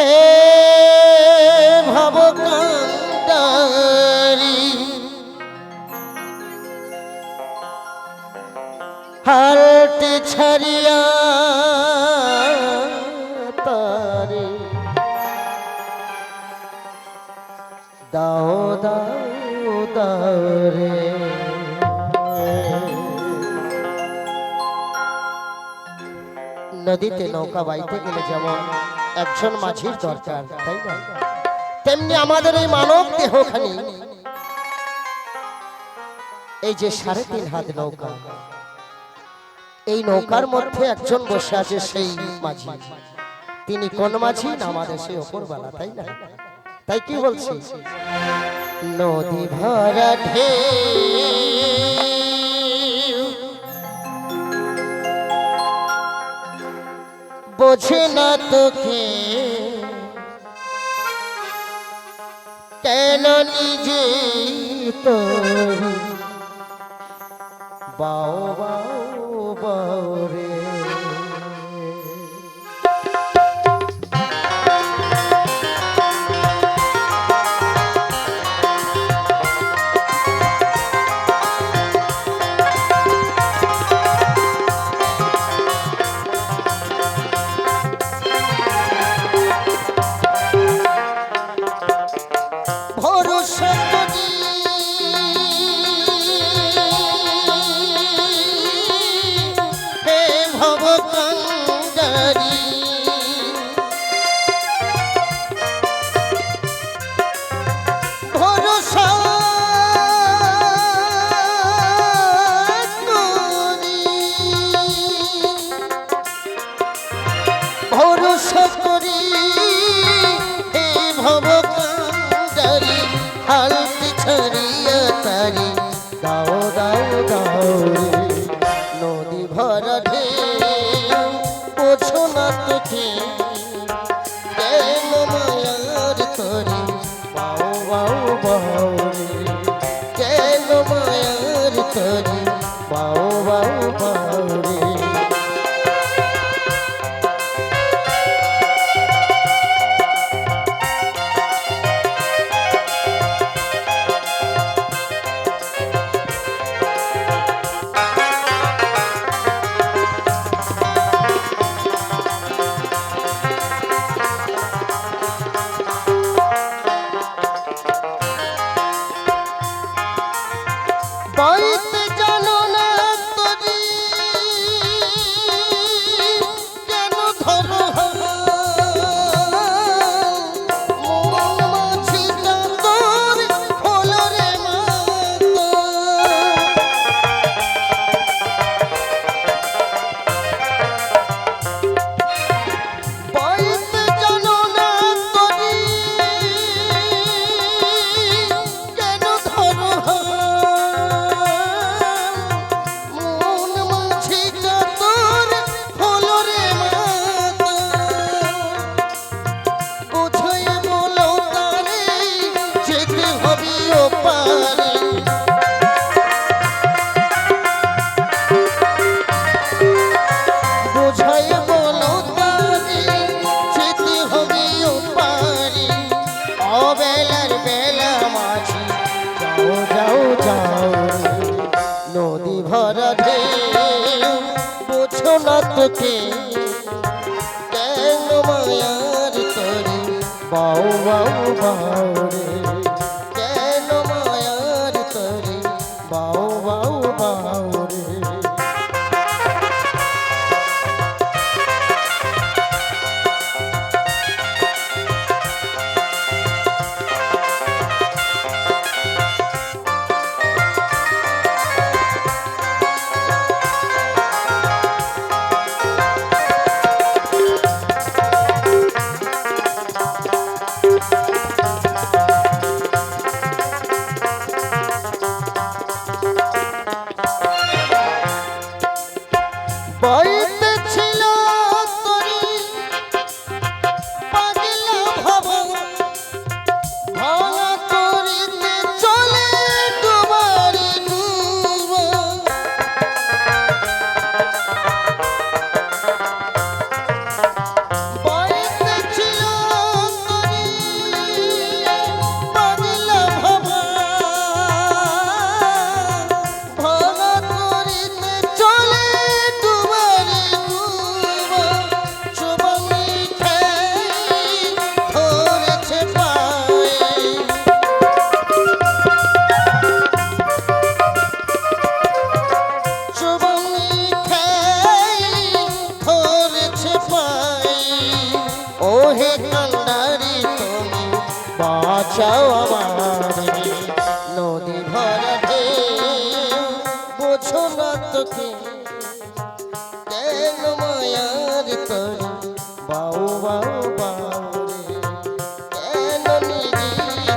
হে ভবকান্ডারি হালতে ছাড়িয়া তারে দাও দাও দারে নদীতে নৌকা বাইতে গেলে যেমন একজন মাঝির দরকার, তাই না? তেমনি আমাদের এই মানব দেহখানি, এই যে 3.5 হাত নৌকা, এই নৌকার মধ্যে একজন বসে আছে, সেই মাঝি। তিনি কোন মাঝি? না আমাদের সেই ওপরওয়ালা, তাই না? তাই কি বলছি, নদী ভরা ঢেউ বোঝে না তোকে কেন নিজে তোর বাও বাও বাও রে। নদী ভরা ঢেউ বোঝো না তোকে কেন মায়ার তরে বাও বাও বাও রে, কেন মায়ার তরে বাও বাও বাও রে। বাইতে জানো না তরি কেন ধরো মাছিটা তোর হলো রে মাতো। বাইতে জানো না তরি কেন ধরো নদী ভরা ঢেউ বোঝো না তোকে কেন মায়ার তরে বাও বাও বাও রে, কেন মায়ার তরে বাও বাও বাও রে। হে কান্ডারি তুমি বাঁচাও আমারে নদী ভরা ঢেউ বোঝো না তোকে কেন মায়ার তরে বাউ বাউ বাউ রে কেন নিজি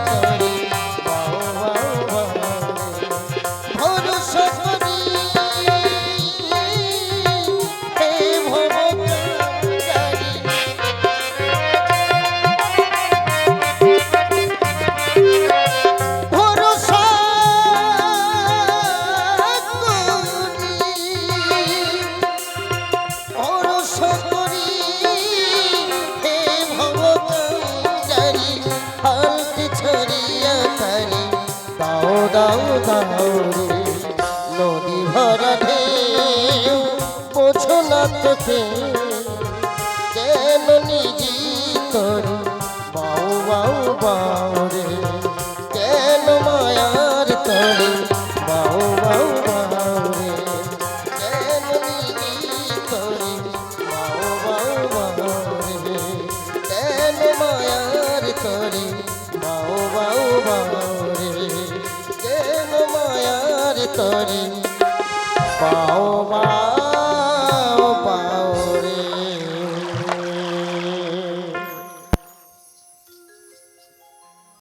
তরে বাউ বাউ বাউ রে ভরসা করি হে ভবকান্ডারি ভরসা করি হে ভবকান্ডারি হালতে ছড়িয়া তারি দাও দাও দাও রে নদী ভরা ঢেউ বোঝো না তোকে কেন নিজি তোরে বাউ বাউ বাউ রে কেন মায়ার তোরে বাউ বাউ বাউ রে কেন নিজি তোরে বাউ বাউ বাউ রে কেন মায়ার তোরে বাউ বাউ বাউ রে কেন মায়ার তোরে বাউ বাউ